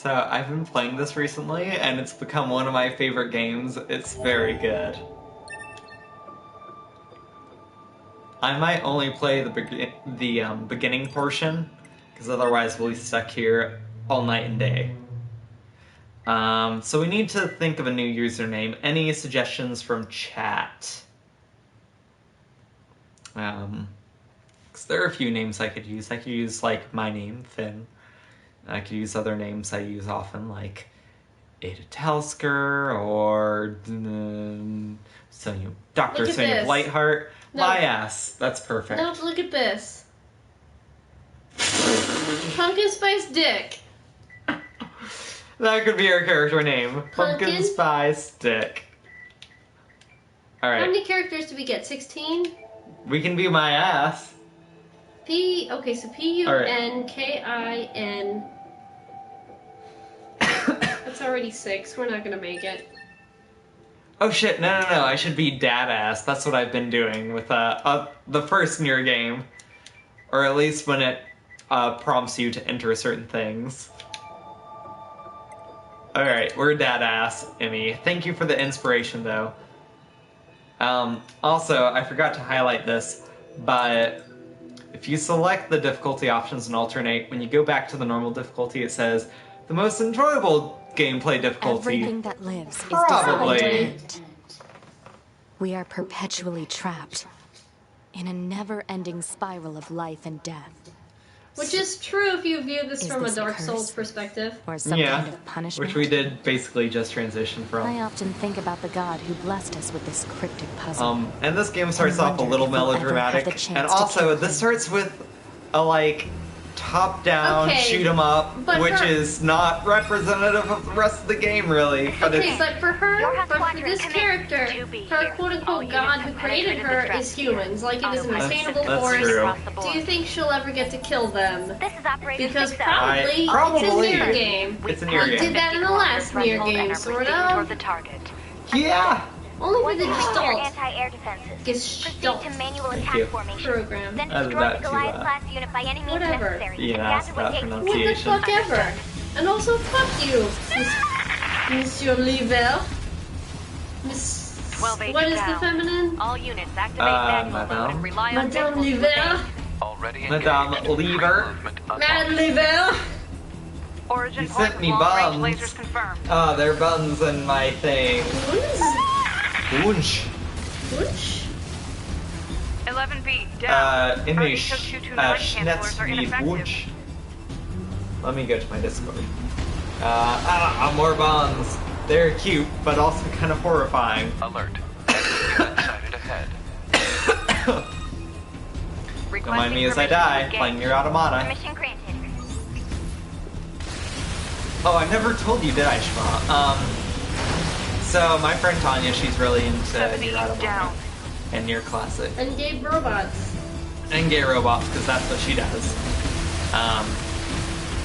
So I've been playing this recently, and it's become one of my favorite games. It's very good. I might only play the beginning portion, because otherwise we'll be stuck here all night and day. So we need to think of a new username. Any suggestions from chat? Because there are a few names I could use. I could use, like, my name, Finn. I could use other names I use often, like Ada Telsker or Dr. Sonia Blightheart. No. My ass. That's perfect. No, look at this. Pumpkin Spice Dick. That could be our character name. Pumpkin Spice Dick. Alright. How many characters do we get? 16? We can be my ass. Okay, so Punkin. That's already 6. We're not gonna make it. Oh shit, no, I should be dad ass. That's what I've been doing with the first Nier game. Or at least when it prompts you to enter certain things. Alright, we're dad ass, Emmy. Thank you for the inspiration, though. Also, I forgot to highlight this, but if you select the difficulty options and alternate, when you go back to the normal difficulty, it says, the most enjoyable gameplay difficulty. Everything that lives is Probably. designed to end. We are perpetually trapped in a never-ending spiral of life and death. Which is true if you view this from a Dark Souls perspective. Or some kind of punishment? Which we did basically just transition from. I often think about the god who blessed us with this cryptic puzzle. And this game starts off a little melodramatic. And also, this starts with a, like, top-down shoot-'em up, which is not representative of the rest of the game, really. But but for her, for this character, her quote-unquote god who created her is humans. Like, it is an insanable force. True. Do you think she'll ever get to kill them? Because probably. It's a Nier game. It's a Nier game. We did that in the last Nier game, sort of. Yeah! Only with the gestalt. Anti-air defenses. Gestalt. Proceed to manual Thank attack you. formation. Program. Then That's destroy about the Goliath-class unit by any means Whatever. necessary. Yeah, that's that What the pronunciation. fuck ever? And also, fuck you, Monsieur Lever. Miss... What is the feminine? All units activate manual mode Madame? and rely on Madame visual Lever. Madame Lever. Mad Lever. Origin You point sent me long-range buns. lasers confirmed. Oh, there are buns in my thing. Wunsch. Whoosh. 11B, down. English, Arctic 229 cancelers are Schnetzweed ineffective. Wunsch. Let me go to my Discord. More buns. They're cute, but also kind of horrifying. Alert. Sighted ahead. Remind me as I die, playing your Automata. Permission granted. Oh, I never told you, did I, Shma? So my friend Tanya, she's really into 70 Nier Automata down. and Nier Classic. And gay robots. And gay robots, because that's what she does.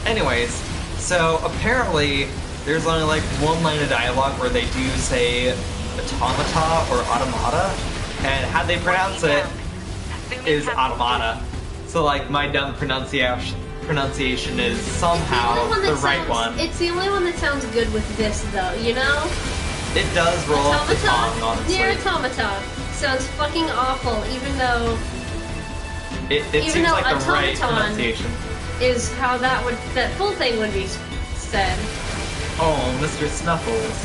Anyways, so apparently there's only like one line of dialogue where they do say automata or automata, and how they pronounce it is automata. So like my dumb pronunciation is somehow the right one. It's the only one that sounds good with this, though, you know? It does roll off the tongue, honestly. Nier Automata sounds fucking awful, even though It seems like the right automaton pronunciation. is how that full thing would be said. Oh, Mr. Snuffles.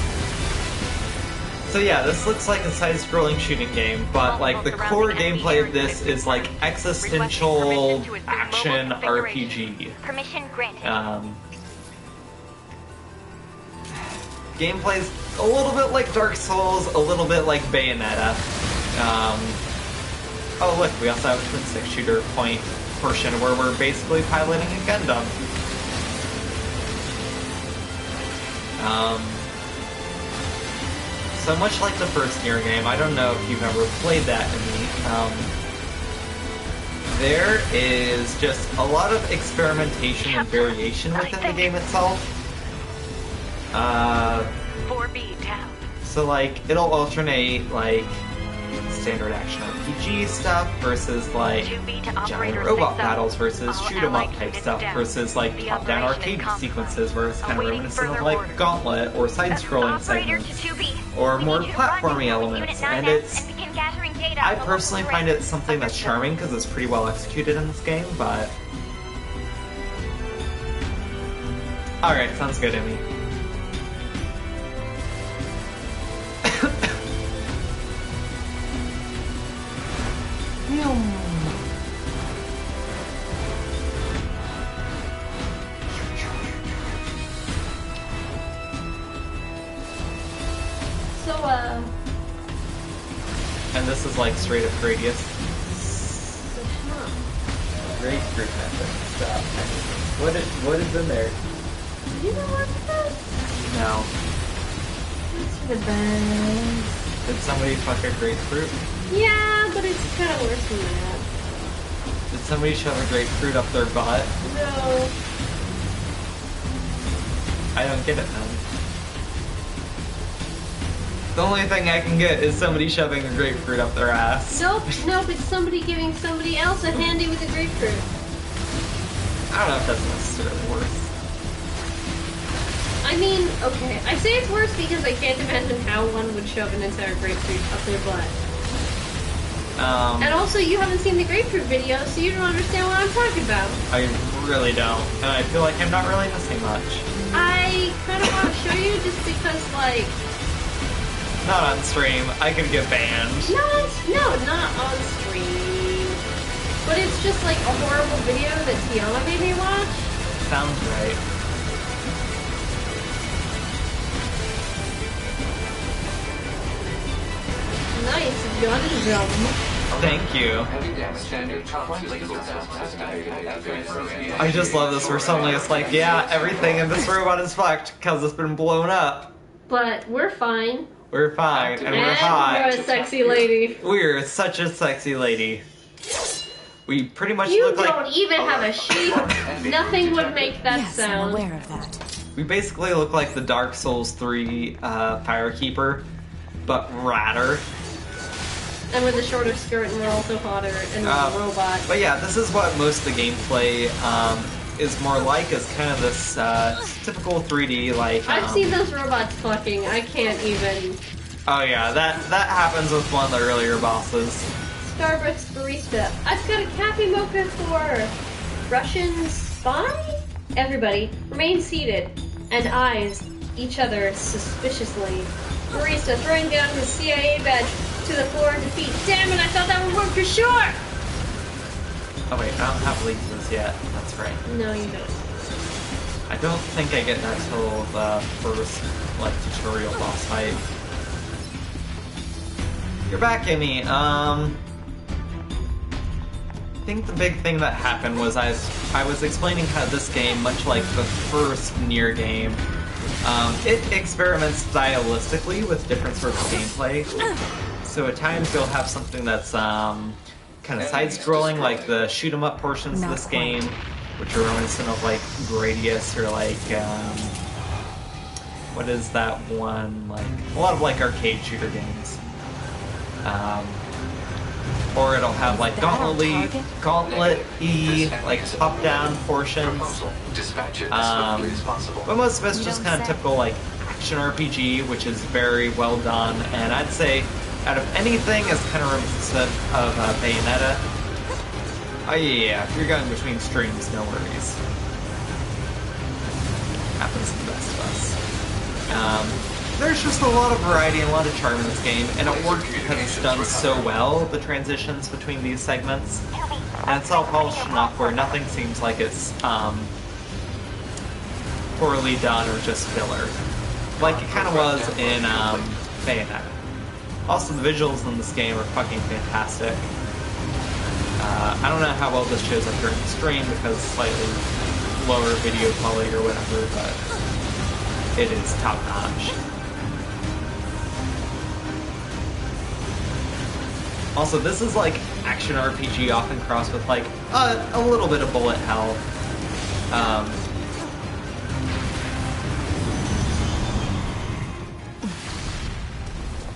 So yeah, this looks like a side-scrolling shooting game, but like the core gameplay of this is like existential action RPG. Permission granted. Gameplay's a little bit like Dark Souls, a little bit like Bayonetta. Oh look, we also have a twin stick shooter point portion where we're basically piloting a Gundam. So much like the first Nier game, I don't know if you've ever played that in me. There is just a lot of experimentation and variation within the game itself. 4B down. So like, it'll alternate like standard action RPG stuff versus like 2B to giant operator robot 6-0. battles versus All shoot 'em up allied type units stuff down. versus like The top-down operation is arcade compromised. sequences where it's kind of Awaiting reminiscent of further like orders. Gauntlet or side-scrolling Operator to segments 2B. or We more need you to platforming rendezvous with elements, Unit and 9S it's and begin gathering data I on the personally local find it terrain. something that's Understood. charming because it's pretty well executed in this game, but alright, sounds good, Emmy. So, And this is like straight up Gradius. huh. Grapefruit method stuff. What is in there? You know what this? No. It's for the best. Did somebody fuck a grapefruit? Yeah, but it's kind of worse than that. Did somebody shove a grapefruit up their butt? No. I don't get it, man. The only thing I can get is somebody shoving a grapefruit up their ass. Nope, it's somebody giving somebody else a handy with a grapefruit. I don't know if that's necessarily worse. I mean, okay, I say it's worse because I can't imagine how one would shove an entire grapefruit up their butt. And also, you haven't seen the grapefruit video, so you don't understand what I'm talking about. I really don't. And I feel like I'm not really missing much. I kind of want to show you just because, like... Not on stream. I could get banned. No, not on stream. But it's just like a horrible video that Tiana made me watch. Sounds right. Nice, Gundam. Thank you. I just love this where suddenly it's like, yeah, everything in this robot is fucked because it's been blown up. But we're fine. We're fine, and we're And hot. we're a sexy lady. We're such a sexy lady. We pretty much You look don't like... even have a sheep. Nothing would make that Yes, I'm sound. aware of that. We basically look like the Dark Souls 3 Firekeeper, but radder. And with a shorter skirt, and we're also hotter, and we're a robot. But yeah, this is what most of the gameplay is more like, is kind of this typical 3D, like... I've seen those robots fucking. I can't even... Oh yeah, that happens with one of the earlier bosses. Starbucks barista. I've got a cafe mocha for Russian spy? Everybody, remain seated and eyes each other suspiciously. Barista throwing down his CIA badge to the floor in defeat. Damn it, I thought that would work for sure! Oh wait, I don't have lasers yet. That's right. No, you don't. I don't think I get that till the first, like, tutorial boss fight. You're back, Amy. I think the big thing that happened was I was explaining how this game, much like the first Nier game, it experiments stylistically with different sorts of gameplay. So at times you'll have something that's kind of side-scrolling, like the shoot-'em-up portions of this game, which are reminiscent of like Gradius or like what is that one, like a lot of like arcade shooter games. Or it'll have like Gauntlet-y, like top-down portions. But most of it's just kind of typical like action RPG, which is very well done. And I'd say out of anything, it's kind of reminiscent of Bayonetta. Oh yeah, if you're going between streams, no worries. Happens to the best of us. There's just a lot of variety and a lot of charm in this game, and it works because it's done so well, the transitions between these segments. And it's all polished enough where nothing seems like it's poorly done or just filler. Like it kind of was in Bayonetta. Also, the visuals in this game are fucking fantastic. I don't know how well this shows up during the stream because it's slightly lower video quality or whatever, but it is top notch. Also, this is like action RPG often crossed with like a little bit of bullet hell.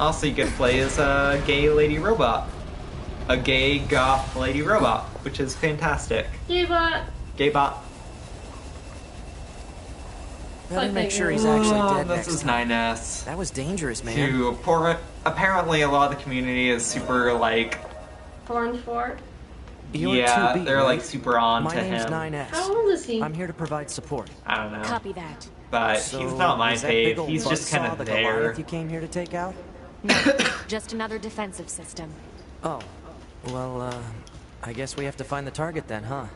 Also, you could play as a gay lady robot. A gay goth lady robot, which is fantastic. Gaybot. Gaybot. Better make sure he's actually Oh, dead this next is time. 9S. That was dangerous, man. Apparently, a lot of the community is super, like... Orange Fort. You're yeah, 2B, they're, right? like, super on My to name's him. 9S. How old is he? I'm here to provide support. I don't know. Copy that. But So, he's not my is that big fave. old He's just kind buzzsaw of the there. Goliath you came here to take out? No, just another defensive system. Oh, well, I guess we have to find the target then, huh?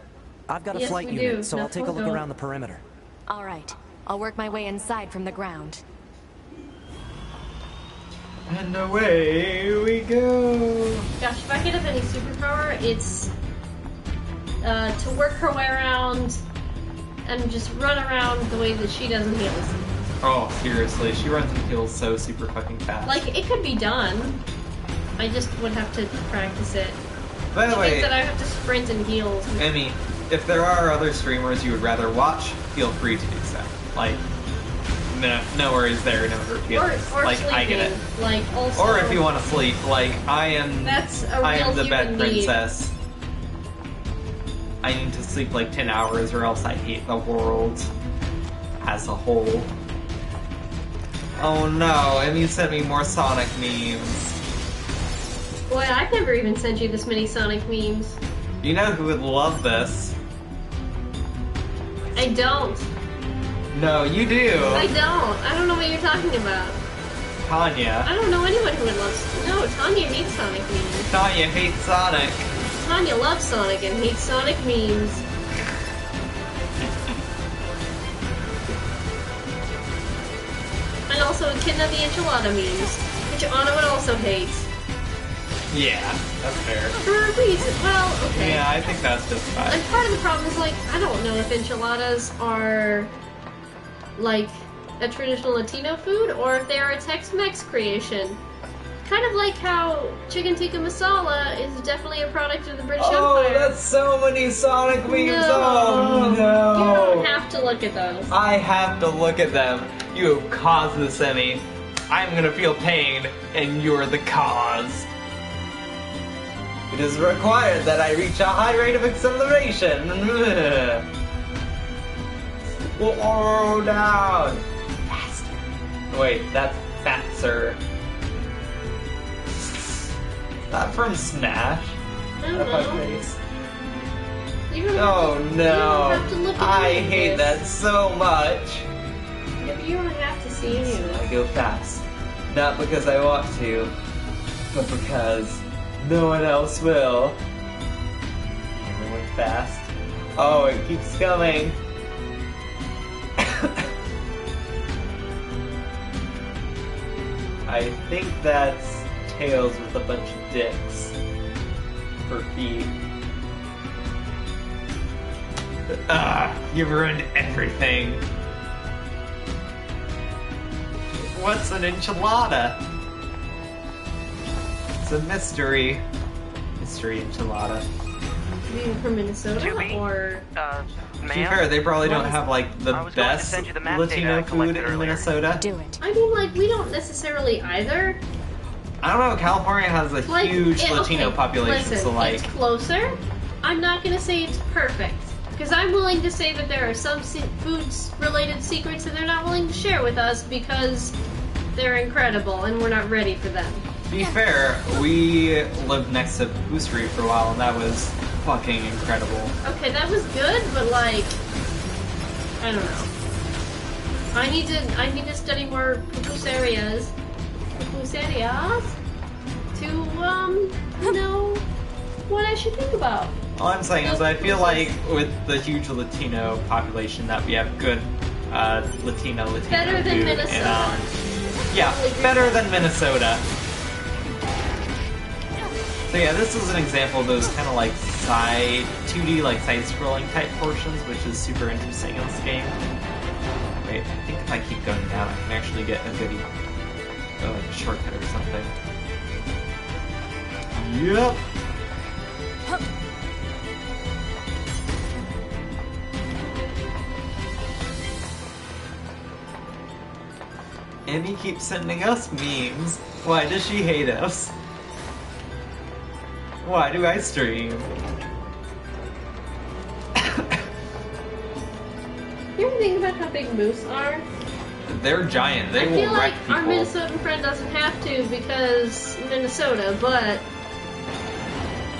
I've got a Yes, flight we unit, do. so Now I'll take a we'll look go. around the perimeter. All right, I'll work my way inside from the ground. And away we go. Gosh, if I could have any superpower, it's to work her way around and just run around the way that she does in heels. Oh, seriously, she runs and heals so super fucking fast. Like, it could be done. I just would have to practice it. By the Which means way, that I have to sprint in heels. Emmy, if there are other streamers you would rather watch, feel free to do so. Like, no worries there, no hurt feelings. Or Like, sleeping. I get it. Like, also... Or if you want to sleep, like, I am That's a real I am the bed human need. princess. I need to sleep like 10 hours or else I hate the world as a whole. Oh no, Emmy sent me more Sonic memes. Boy, I've never even sent you this many Sonic memes. You know who would love this? I don't. No, you do. I don't. I don't know what you're talking about. Tanya. I don't know anyone who would love... No, Tanya hates Sonic memes. Tanya hates Sonic. Tanya loves Sonic and hates Sonic memes. And also Echidna the Enchilada memes, which Anna would also hate. Yeah, that's fair. For a reason. Well, okay. Yeah, I think that's just fine. And part of the problem is, like, I don't know if enchiladas are, like, a traditional Latino food or if they are a Tex-Mex creation. Kind of like how chicken tikka masala is definitely a product of the British Oh, Empire. that's so many Sonic memes. No. Oh no. You don't have to look at those. I have to look at them. You have caused this, Emmy. I'm gonna feel pain, and you're the cause. It is required that I reach a high rate of acceleration. Slow down. Faster. Wait, that's faster. Is that from Smash? I don't That my know. face. You don't Oh have to, no. You don't have to look at I any of hate this. that so much. Yeah, but you don't have to see any of I this. go fast. Not because I want to, but because no one else will. I went fast. Oh, it keeps coming. I think that's Tails with a bunch of dicks for feet. You've ruined everything. What's an enchilada? It's a mystery. Mystery enchilada. You mean from Minnesota Juby? or... To be Ma'am? fair, they probably don't have like the I was going to best send you the map data Latino I food collected in earlier. Minnesota. Do it. I mean, like, we don't necessarily either. I don't know, California has a Like, huge yeah, Latino okay, population, listen, so like... it's closer. I'm not gonna say it's perfect. Because I'm willing to say that there are some foods-related secrets that they're not willing to share with us because they're incredible and we're not ready for them. To be fair, we lived next to Boostery for a while, and that was fucking incredible. Okay, that was good, but like, I don't know. I need to study more pupuserias to know what I should think about. All I'm saying is I feel like with the huge Latino population that we have good Latino Better than food. Minnesota. And, yeah, better than Minnesota. So yeah, this is an example of those kind of like 2D like side-scrolling type portions, which is super interesting in this game. Wait, I think if I keep going down, I can actually get a goodie, like a shortcut or something. Yep. Emmy keeps sending us memes. Why does she hate us? Why do I stream? You ever think about how big moose are? They're giant. They I feel will like wreck people. our Minnesotan friend doesn't have to because Minnesota, but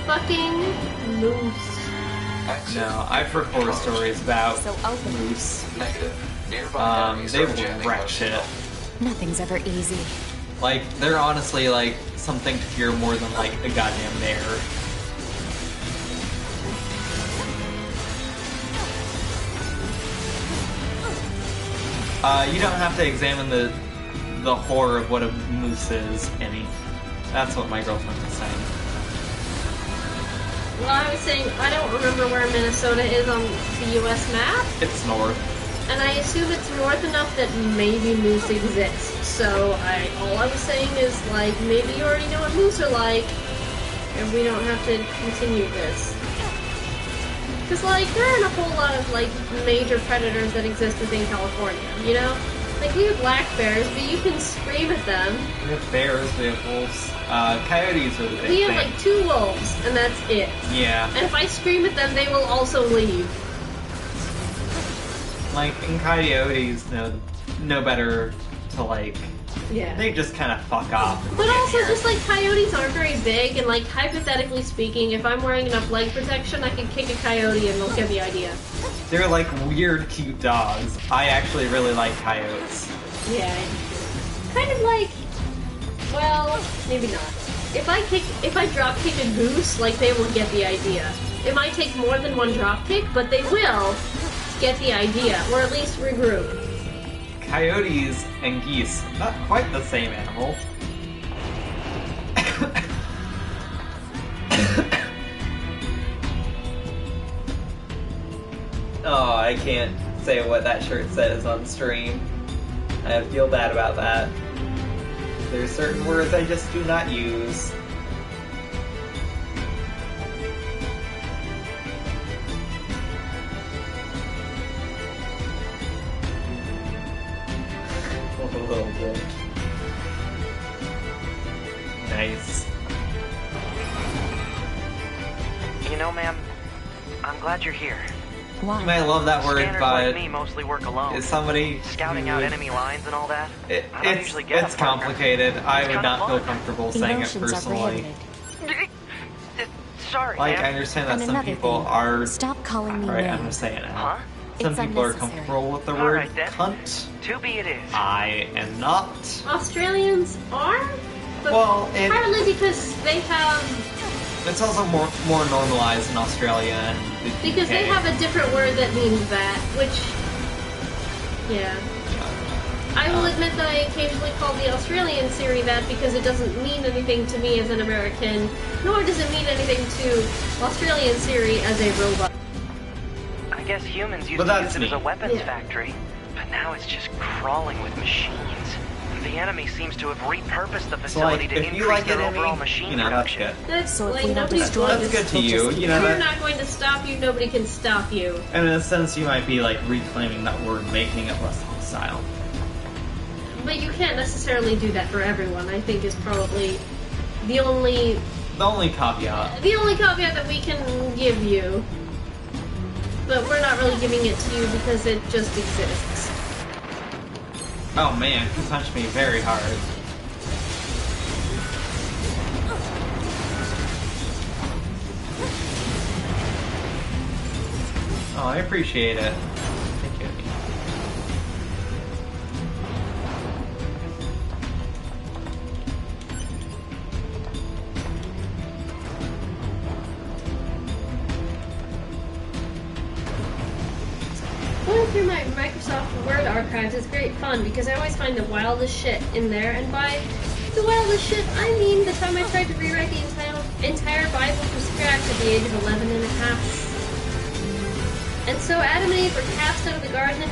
fucking moose. No, I've heard horror stories about So open. moose. Negative. Nearby enemies They are will jamming wreck most shit. Nothing's ever easy. Like, they're honestly, like, something to fear more than, like, a goddamn bear. You don't have to examine the horror of what a moose is, Annie. That's what my girlfriend was saying. Well, I was saying I don't remember where Minnesota is on the U.S. map, It's north. and I assume it's north enough that maybe moose exist. So all I was saying is like maybe you already know what moose are like, and we don't have to continue this. Because like there aren't a whole lot of like major predators that exist within California, you know? Like we have black bears, but you can scream at them. We have bears, we have wolves. Coyotes are the big We thing. have like 2 wolves, and that's it. Yeah. And if I scream at them, they will also leave. Like, and coyotes know better to, like, Yeah. they just kind of fuck off. and But get also, here. just like coyotes aren't very big, and like hypothetically speaking, if I'm wearing enough leg protection, I can kick a coyote and they'll get the idea. They're like weird, cute dogs. I actually really like coyotes. Yeah. Kind of like, well, maybe not. If I drop kick a goose, like they will get the idea. It might take more than one drop kick, but they will get the idea, or at least regroup. Coyotes and geese, not quite the same animal. Oh, I can't say what that shirt says on stream. I feel bad about that. There's certain words I just do not use. A little bit. Nice. You know, ma'am, I'm glad you're here. You Why? might love that word, Scanners like but me mostly work alone. is somebody Scouting who out would- enemy lines and all that. I don't It's usually get a partner. complicated. I It's would kinda not feel fun. comfortable saying it Emotions are personally. prohibited. Sorry, Like, I ma'am. understand that And some another people thing, are. stop calling me Alright, I'm gonna names. say it now. Huh? Some It's people are unnecessary. comfortable with the All word right, then. cunt. To be it is. I am not. Australians are, but Well, partly because they have it's also more normalized in Australia and the because they UK. have a different word that means that, which yeah. I will admit that I occasionally call the Australian Siri that because it doesn't mean anything to me as an American, nor does it mean anything to Australian Siri as a robot. I guess humans used But to that's use it as a me. weapons Yeah. factory, but now it's just crawling with machines. The enemy seems to have repurposed the So, like, facility to if you increase like their enemy, overall machine you know, that's production. good. That's So if like we don't nobody's destroy going That's to good to we'll you, just you know We're that. not going to stop you, nobody can stop you. And in a sense, you might be like reclaiming that word, making it less hostile. But you can't necessarily do that for everyone, I think is probably the only The only caveat. caveat that we can give you. But we're not really giving it to you because it just exists. Oh man, he punched me very hard. Oh, I appreciate it. Thank you. Going through my Microsoft Word archives is great fun because I always find the wildest shit in there, and by the wildest shit, I mean the time I tried to rewrite the entire Bible from scratch at the age of 11 and a half. And so Adam and Eve were cast out of the Garden of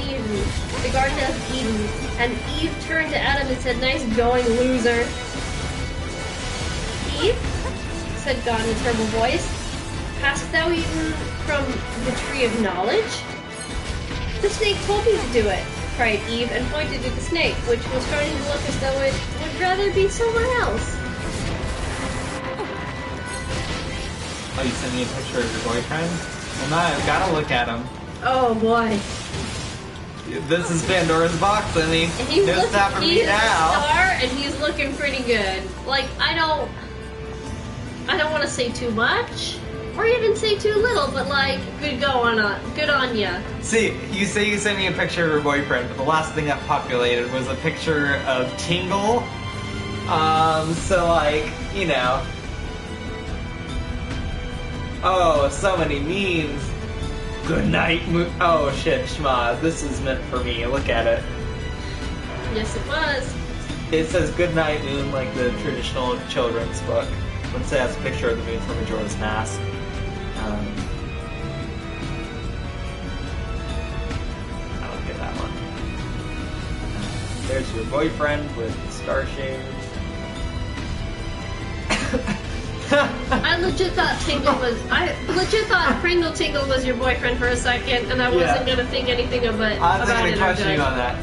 Eden, and Eve turned to Adam and said, "Nice going, loser." "Eve," said God in a terrible voice, "hast thou eaten from the tree of knowledge?" "The snake told me to do it," cried Eve and pointed to the snake, which was starting to look as though it would rather be somewhere else. Oh, you sent me a picture of your boyfriend? Well, now I've gotta look at him. Oh boy. This is Pandora's box, I mean, And he's no looking, stopping me he's a now. star, and he's looking pretty good. Like, I don't want to say too much, or even say too little, but like, good on ya. See, you say you sent me a picture of your boyfriend, but the last thing that populated was a picture of Tingle. So like, you know. Oh, so many memes. Good night, Moon. Oh shit, Shma, this is meant for me. Look at it. Yes, it was. It says Good Night Moon like the traditional children's book. Let's say that's a picture of the moon from Majora's Mask. I don't get that one. There's your boyfriend with star shades. I legit thought Pringle Tingle was your boyfriend for a second, and I wasn't gonna think anything of it. I wasn't about gonna it question you on that.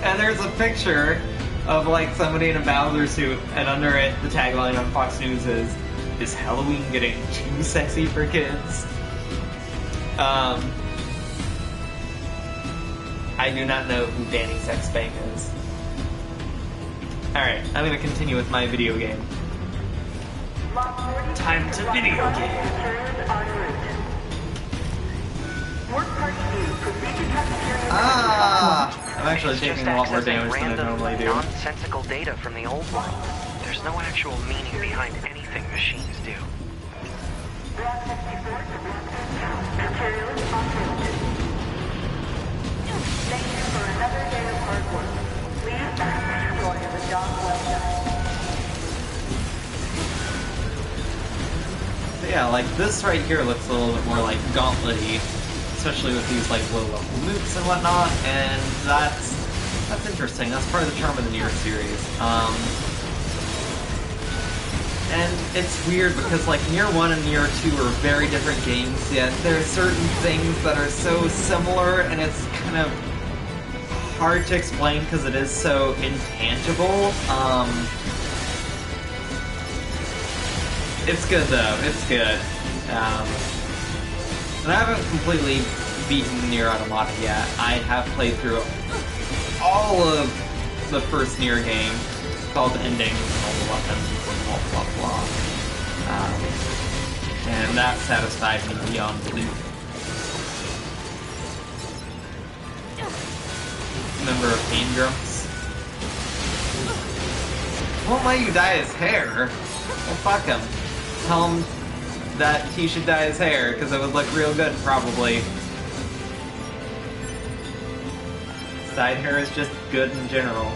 And there's a picture of like somebody in a Bowser suit, and under it, the tagline on Fox News is Halloween getting too sexy for kids? I do not know who Danny Sexbang is. Alright, I'm gonna continue with my video game. Time to video game. I'm actually taking a lot more damage than I normally do. Nonsensical data from the old one. There's no actual meaning behind anything machines do. Thank you for another day of hard work. Please enjoy the job well done. Yeah, like this right here looks a little bit more like gauntlet-y, especially with these like low-level loops and whatnot, and that's interesting. That's part of the charm of the Nier series. And it's weird because like Nier 1 and Nier 2 are very different games, yet there are certain things that are so similar, and it's kind of hard to explain because it is so intangible. It's good though, it's good. And I haven't completely beaten Nier Automata yet. I have played through all of the first Nier game, all the endings and all the weapons and blah blah blah. And that satisfied me beyond belief. Member of Pain Grumps. Won't let you dye his hair. Well, fuck him. Tell him that he should dye his hair, because it would look real good, probably. Dyed hair is just good in general.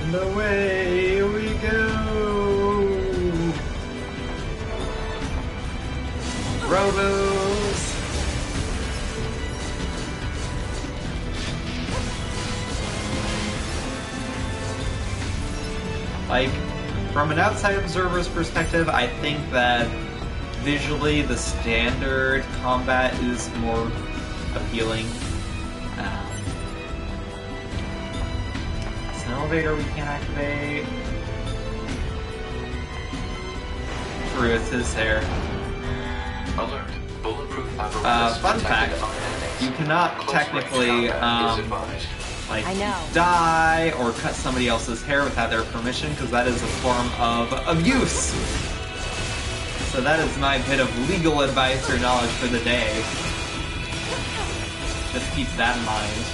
And away we go! Robos! Like, from an outside observer's perspective, I think that visually the standard combat is more appealing. It's an elevator we can't activate. True, it's his hair. Alert. Bulletproof Fun fact, you cannot technically, like, dye or cut somebody else's hair without their permission, because that is a form of abuse. So that is my bit of legal advice or knowledge for the day. Just keep that in mind.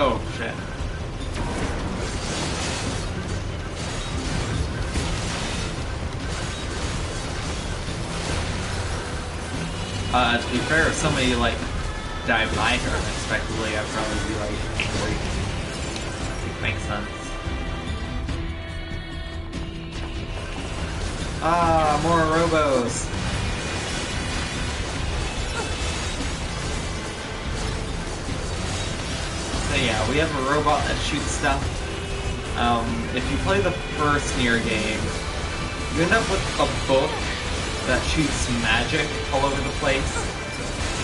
Oh, shit. To be fair, if somebody, like, dyed my hair unexpectedly, I'd probably be, like, angry. It makes sense. Ah, more robos. So yeah, we have a robot that shoots stuff. If you play the first Nier game, you end up with a book that shoots magic all over the place.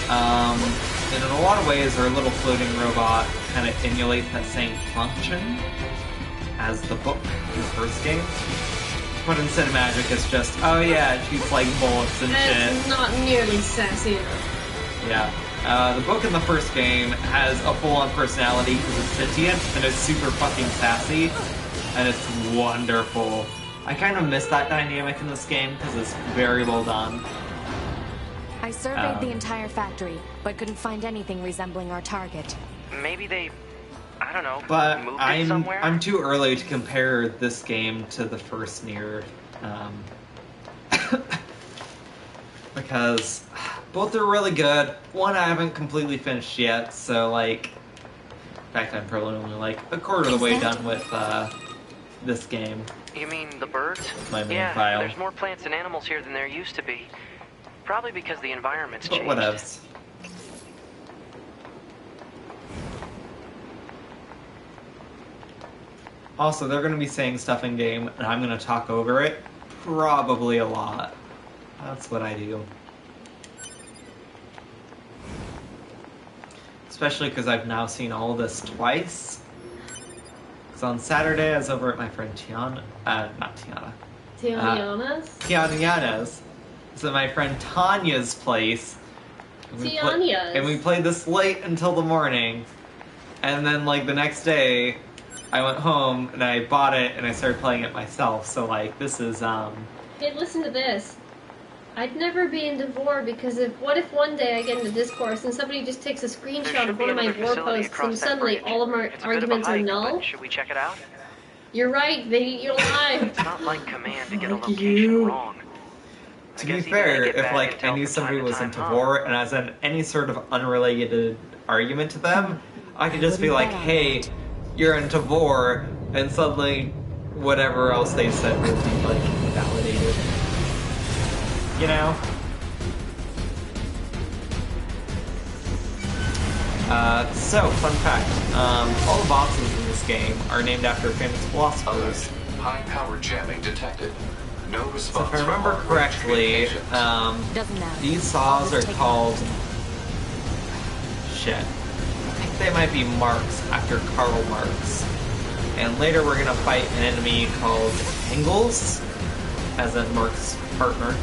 And in a lot of ways, our little floating robot kind of emulates that same function as the book in the first game. But instead of magic, it's just, oh yeah, it shoots like bullets and shit. It's not nearly sassy enough. Yeah. The book in the first game has a full-on personality because it's sentient and it's super fucking sassy, and it's wonderful. I kind of miss that dynamic in this game because it's very well done. I surveyed the entire factory, but couldn't find anything resembling our target. Maybe they, I don't know, But moved it somewhere? I'm too early to compare this game to the first Nier, because both are really good. One I haven't completely finished yet, so like, in fact I'm probably only like a quarter of the way done with this game. You mean the birds? My main yeah, file. There's more plants and animals here than there used to be. Probably because the environment's But changed. whatevs. Also, they're going to be saying stuff in game, and I'm going to talk over it. Probably a lot. That's what I do. Especially because I've now seen all of this twice. Because on Saturday, I was over at my friend Tiana. Not Tiana. Tiana's? Tiana's. It's at my friend Tanya's place. Tiana's. And we played this late until the morning. And then, like, the next day, I went home and I bought it and I started playing it myself. So, like, this is, Hey, listen to this. I'd never be into Vor because what if one day I get into discourse and somebody just takes a screenshot of one of my Vor posts and suddenly all of our arguments are null? Should we check it out? You're right, they eat you alive. It's not like Command to get a location wrong. to be fair, if, like, I knew somebody was into Vor and I was in any sort of unrelated argument to them, I could just be like, hey, you're into Vor, and suddenly whatever else they said would be, like, validated. You know? So, fun fact. All the bosses in this game are named after famous philosophers. High power jamming detected. No So response. if I remember from correctly, Doesn't matter. these saws are called... Shit. I think they might be Marx after Karl Marx. And later we're gonna fight an enemy called Engels, as in Marx's partner.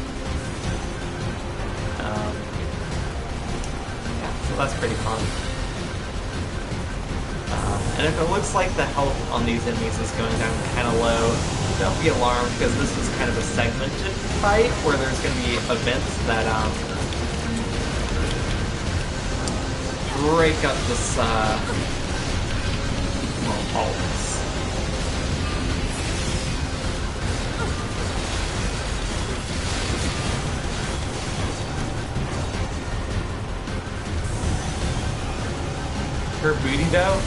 Yeah, so that's pretty fun. And if it looks like the health on these enemies is going down kind of low, don't be alarmed because this is kind of a segmented fight where there's going to be events that break up this, well, all this. Her booty dough?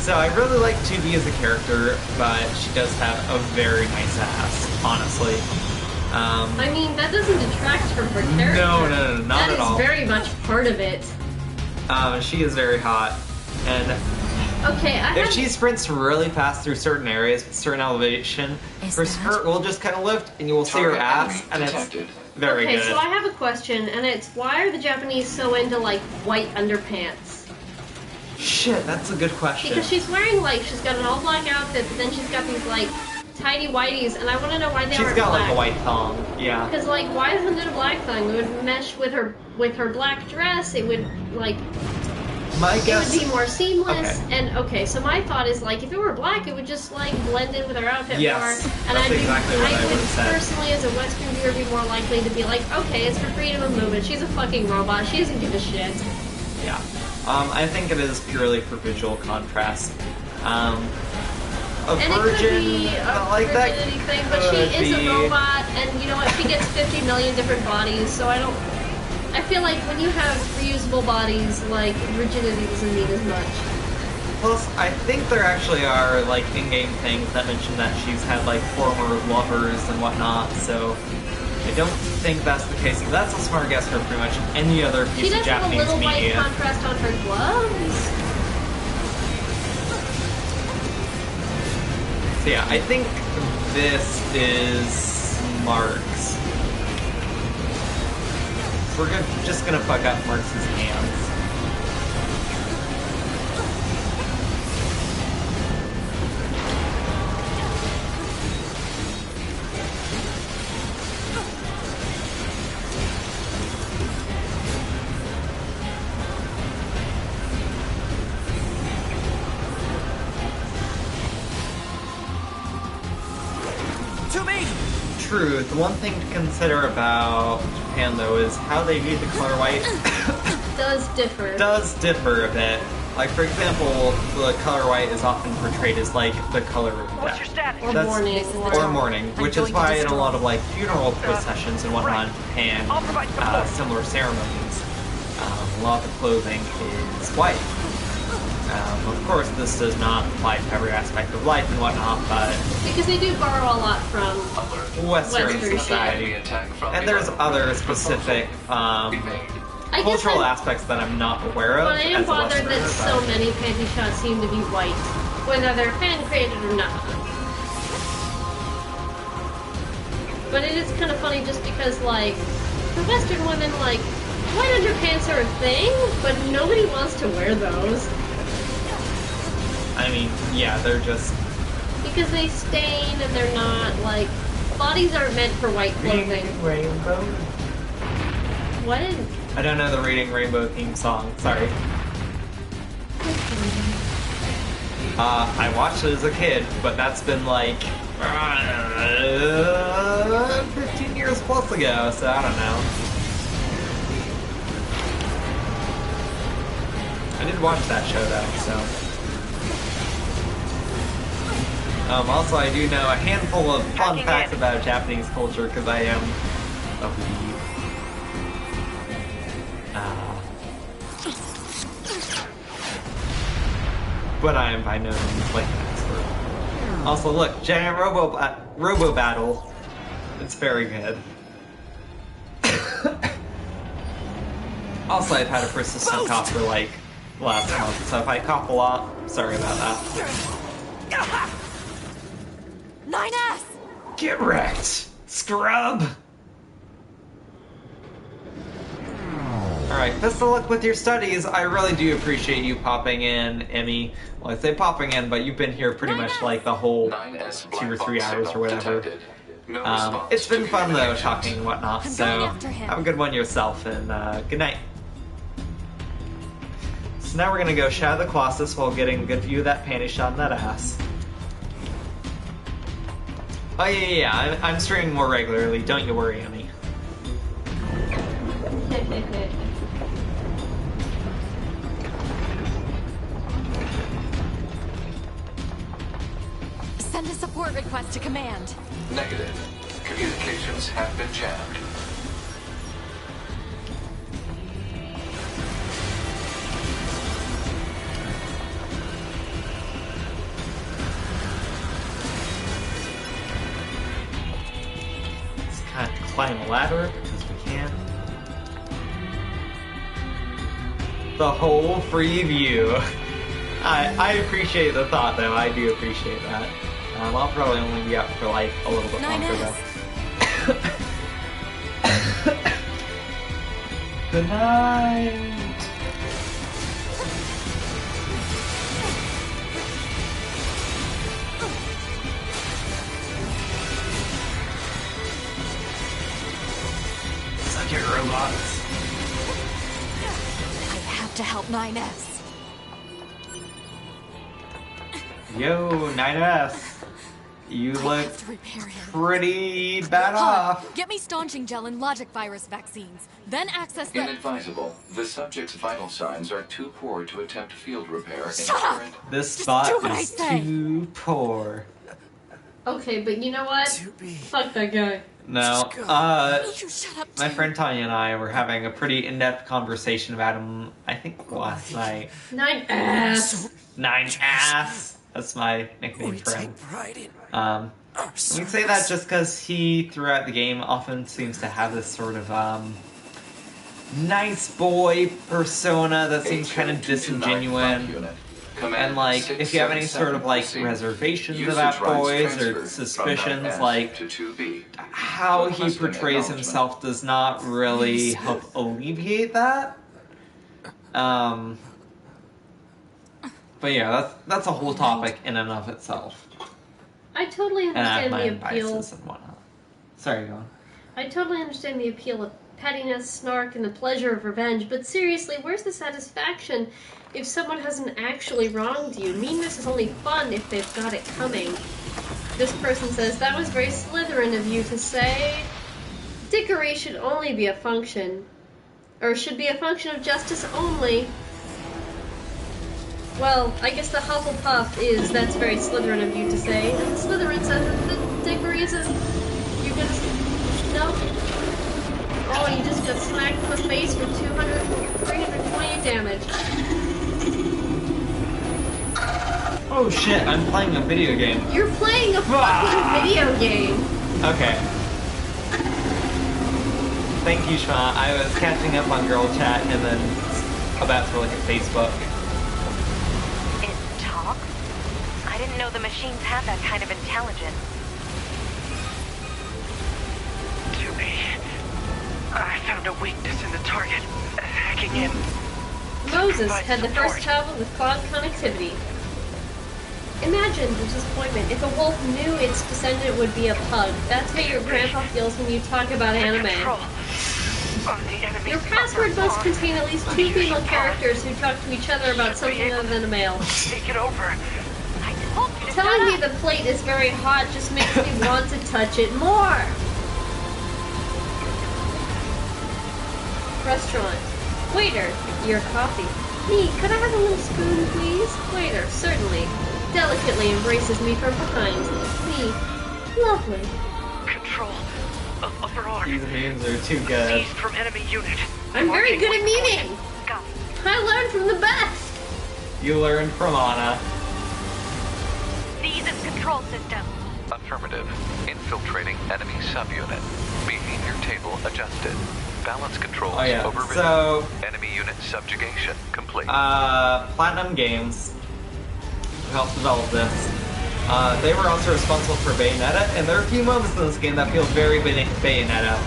So I really like 2B as a character, but she does have a very nice ass, honestly. I mean, that doesn't detract from her character. No, not at all. That is very much part of it. She is very hot, and Okay, if she sprints really fast through certain areas, certain elevation, her skirt will just kind of lift, and you will see her ass, and it's very Okay, good. so I have a question, and it's why are the Japanese so into, like, white underpants? Shit, that's a good question. Because she's wearing, like, she's got an all-black outfit, but then she's got these, like, tidy whiteies, and I want to know why they aren't black. She's got, like, a white thong, yeah. Because, like, why isn't it a black thong? It would mesh with her black dress, it would, like... My guess... It would be more seamless, Okay. and, okay, so my thought is, like, if it were black, it would just, like, blend in with her outfit Yes, more, and that's exactly what I would would've said. personally, as a Western viewer, be more likely to be like, okay, it's for freedom of movement, she's a fucking robot, she doesn't give a shit. Yeah. I think it is purely for visual contrast. A And it could virgin, be a like that virginity thing, but she could is be- a robot, and you know what? She gets 50 million different bodies, so I feel like when you have reusable bodies, like, rigidity doesn't mean as much. Plus, I think there actually are, like, in-game things that mention that she's had, like, former lovers and whatnot, so I don't think that's the case. That's a smart guess for pretty much any other piece of Japanese She does have a little media. white contrast on her gloves. So yeah, I think this is Mark's. We're just gonna fuck up Mark's hands. True. The one thing to consider about Japan, though, is how they view the color white Does differ. does differ a bit. Like, for example, the color white is often portrayed as, like, the color of What's your death. status? Or That's- mourning. Or mourning, which is why in a lot of, like, funeral processions and whatnot in Japan, I'll provide support. similar ceremonies, a lot of the clothing is white. Of course, this does not apply to every aspect of life and whatnot, but Because they do borrow a lot from Western Western society. And And there's other specific I guess cultural I'm- aspects that I'm not aware of But I am as a bothered Westerner, that so but- many panty shots seem to be white, whether they're fan created or not. But it is kind of funny just because, like, for Western women, like, white underpants are a thing, but nobody wants to wear those I mean, yeah, they're just because they stain and they're not, like, bodies aren't meant for white clothing. rainbow. What? I don't know the Reading Rainbow theme song. Sorry. I watched it as a kid, but that's been like 15 years plus ago, so I don't know. I did watch that show though, so. Also, I do know a handful of fun Tracking facts in. about Japanese culture because I am a weeb. But I am by no means like an expert. Also, look, giant robo battle. It's very good. Also, I've had a persistent cough for like last month, so if I cough a lot, sorry about that. 9S! Get wrecked, scrub! Alright, best of luck with your studies. I really do appreciate you popping in, Emmy. Well, I say popping in, but you've been here pretty much like the whole 9S 2 or 3 black hours box or whatever. detected. No response It's been to fun though, communications. talking and whatnot, I'm so going after him. have a good one yourself, and good night. So now we're gonna go Shadow the Colossus while getting a good view of that panty shot in that ass. Oh yeah, I'm streaming more regularly, don't you worry, Emmy. Send a support request to command. Negative. Communications have been jammed. Let's kind of climb a ladder because we can. The whole free view. I appreciate the thought though, I do appreciate that. I'll probably only be up for like a little bit longer 9S. though. Good night. Suck it, robots. I have to help 9S. Yo, 9S. You I look have to repair him. pretty bad Huh. off. Get me staunching gel and logic virus vaccines. Then access the... Inadvisable. The subject's vital signs are too poor to attempt field repair in Shut up! current. This Just spot do what I is say. too poor. Okay, but you know what? Fuck that guy. No. You shut up, My too. friend Tanya and I were having a pretty in-depth conversation about him, I think last night. 9ass. 9ass. That's my nickname for him. pride in We say that just because he, throughout the game, often seems to have this sort of, nice boy persona that seems kind of disingenuous. And, like, if you have any sort of, like, reservations about boys or suspicions, like, how he portrays himself does not really help alleviate that. But yeah, that's a whole topic in and of itself. I totally And I have understand my the own appeal. biases and whatnot. Sorry, go on. I totally understand the appeal of pettiness, snark, and the pleasure of revenge, but seriously, where's the satisfaction if someone hasn't actually wronged you? Meanness is only fun if they've got it coming. This person says, that was very Slytherin of you to say. Dickery should only be a function. Or should be a function of justice only. Well, I guess the Hufflepuff is, that's very Slytherin of you to say, and Slytherin says that the dickery is a... You're gonna... No? Oh, you just got smacked in the face for 320 damage. Oh shit, I'm playing a video game. You're playing a fucking video game! Okay. Thank you, Shma. I was catching up on girl chat and then about to look at Facebook. It talks? I didn't know the machines had that kind of intelligence. To me, I found a weakness in the target. Hacking in. Moses had the first child with cloud connectivity. Imagine the disappointment if a wolf knew its descendant would be a pug. That's how your grandpa feels when you talk about anime. Your password must contain at least 2 female characters who talk to each other about something other than a male. Take it over. I told you to Telling me the plate is very hot just makes me want to touch it more. Restaurant. Waiter, your coffee. Me, could I have a little spoon, please? Waiter, certainly. Delicately embraces me from behind. Me, lovely. Control. Upper arm. These memes are too good. Seized from enemy unit. I'm very good at memeing. Go. I learned from the best. You learned from Anna. Seize its control system. Affirmative. Infiltrating enemy subunit. Behavior table adjusted. Balance controls Oh yeah, overridden. so... Enemy unit subjugation complete. Platinum Games, who helped develop this, they were also responsible for Bayonetta, and there are a few moments in this game that feel very Bayonetta.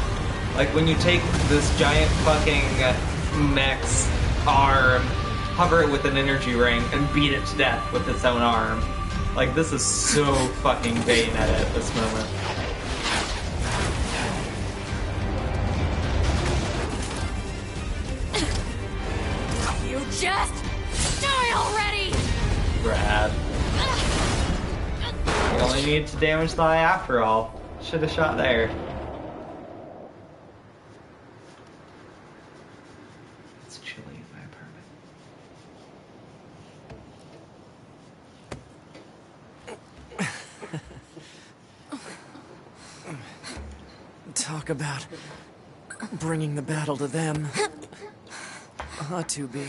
Like when you take this giant fucking mech's arm, hover it with an energy ring, and beat it to death with its own arm. Like, this is so fucking Bayonetta at this moment. You just die already! Brad. You only need to damage the eye after all. Should have shot there. It's chilly in my apartment. Talk about bringing the battle to them. To be.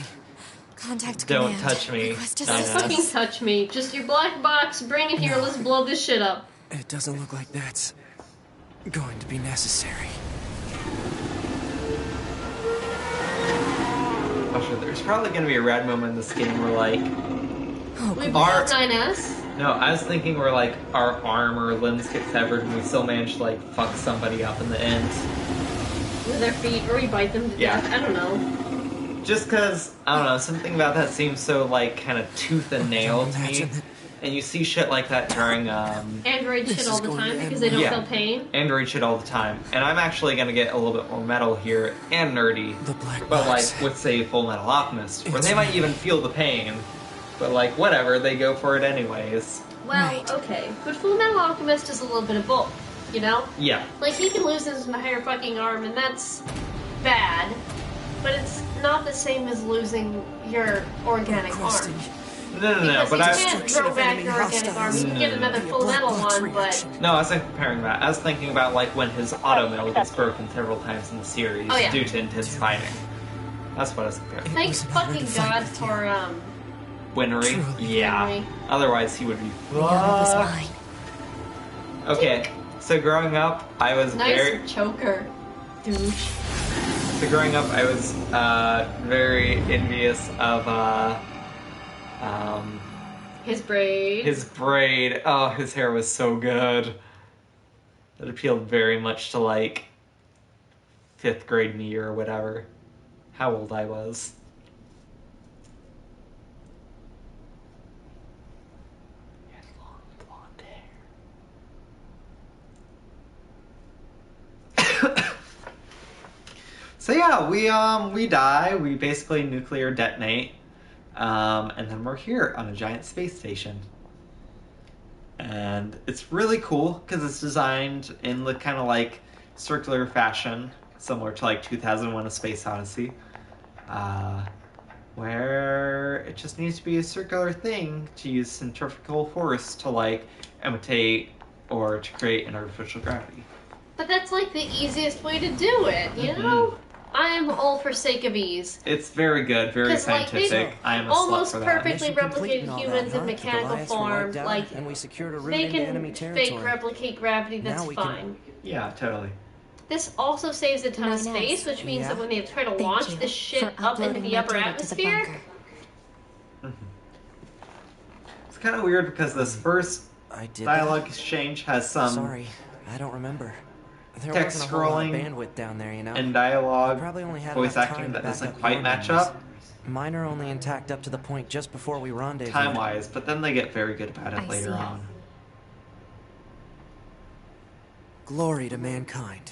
Contact Don't command. touch me. Request Don't assistance. Fucking touch me. Just your black box, bring it here, let's blow this shit up. It doesn't look like that's going to be necessary. Oh, sure, there's probably gonna be a rad moment in this game where, like, We Our- blow 9S. no, I was thinking where, like, our arm or limbs get severed and we still manage to, like, fuck somebody up in the end. With their feet, or we bite them to Yeah. death. I don't know. Just because, I don't know, something about that seems so, like, kind of tooth and nail to me. Imagine that. And you see shit like that during, Android This shit all is the going time to because end they don't well. feel pain. Android shit all the time. And I'm actually gonna get a little bit more metal here, and nerdy. The black But, box. like, with, say, Full Metal Alchemist, where It's they might me. even feel the pain. But, like, whatever, they go for it anyways. Well, Right. okay. But Full Metal Alchemist is a little bit of both, you know? Yeah. Like, he can lose his entire fucking arm, and that's bad. But it's not the same as losing your organic arm. Requesting No, Because but you I... can't grow back your organic arm. You can get another full metal one, but... No, I wasn't comparing that. I was thinking about, like, when his auto mill gets broken several times in the series Oh, yeah. due to intense fighting. That's what I was comparing. Thank fucking God for, Winry? Yeah. Winry. Otherwise, he would be Love is fucked. mine. Okay, so growing up, I was very... nice choker. Douche. So growing up, I was very envious of His braid. his braid. Oh, his hair was so good. It appealed very much to like 5th grade me or whatever. How old I was. He had long blonde hair. So yeah, we die. We basically nuclear detonate, and then we're here on a giant space station. And it's really cool because it's designed in the kind of like circular fashion, similar to like 2001: A Space Odyssey, where it just needs to be a circular thing to use centrifugal force to like imitate or to create an artificial gravity. But that's like the easiest way to do it, you know? I am all for sake of ease. It's very good, very 'Cause, like, they scientific. I am a slut almost for that. perfectly replicated humans in mechanical form. Like, and we secured a route they into can enemy fake territory. replicate gravity, that's Now we can- fine. Yeah, totally. This also saves a ton of Nice. space, which means Yeah. that when they try to Thank launch you this shit for up into uploading the my upper data to the atmosphere, bunker. It's kind of weird because this first I did dialogue that? exchange has some Sorry, I don't remember. There text wasn't a whole lot of scrolling bandwidth down there, you know. and dialogue, Probably only had voice enough acting time that to back doesn't up quite your match memories. up Mine are only intact up to the point just before we rendezvous. time-wise, but then they get very good about it I later see. on. Glory to mankind.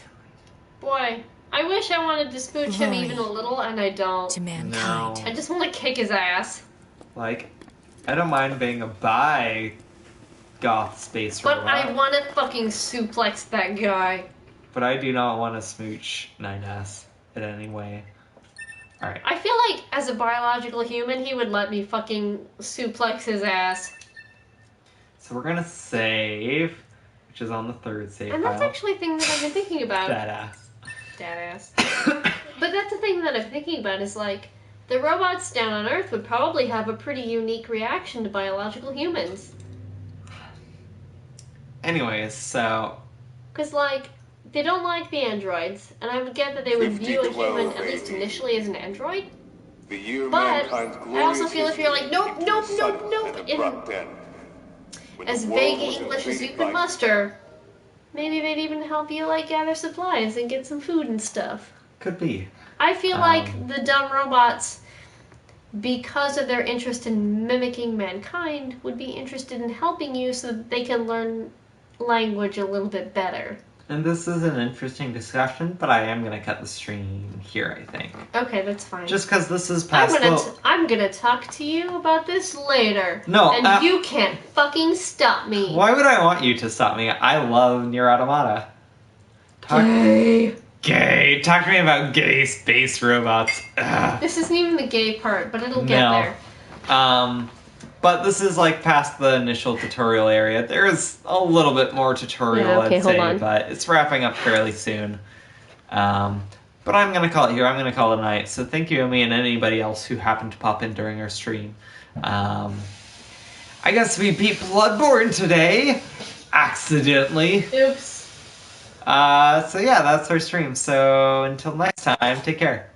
boy, I wish I wanted to smooch him Glory even a little, and I don't. To mankind. I just want to kick his ass. Like, I don't mind being a bi goth space But robot, I want to fucking suplex that guy. but I do not want to smooch 9S in any way. Alright, I feel like as a biological human, he would let me fucking suplex his ass. so we're gonna save, which is on the 3rd save And that's file. actually a thing that I've been thinking about. Badass. Dadass. But that's the thing that I'm thinking about is like, the robots down on Earth would probably have a pretty unique reaction to biological humans. Anyways, so Because, like, they don't like the androids, and I would get that they would view a human, at least initially, as an android. The year But mankind's I also glorious feel if you're history like, nope, came to nope, a sudden nope, nope, and in abrupt end. When as the world vague was English as you invaded can by- muster, maybe they'd even help you, like, gather supplies and get some food and stuff. could be. I feel like the dumb robots, because of their interest in mimicking mankind, would be interested in helping you so that they can learn language a little bit better. And this is an interesting discussion, but I am gonna cut the stream here, I think. Okay, that's fine. Just because this is past I'm gonna talk to you about this later. No, and you can't fucking stop me. Why would I want you to stop me? I love Nier Automata. Gay. Talk to me about gay space robots. Ugh. This isn't even the gay part, but it'll get No. there. But this is like past the initial tutorial area. There's a little bit more tutorial, Yeah, okay, I'd hold say, on. but it's wrapping up fairly soon. But I'm gonna call it here. I'm gonna call it a night. So thank you, Amy, and anybody else who happened to pop in during our stream. I guess we beat Bloodborne today, accidentally. Oops. So yeah, that's our stream. So until next time, take care.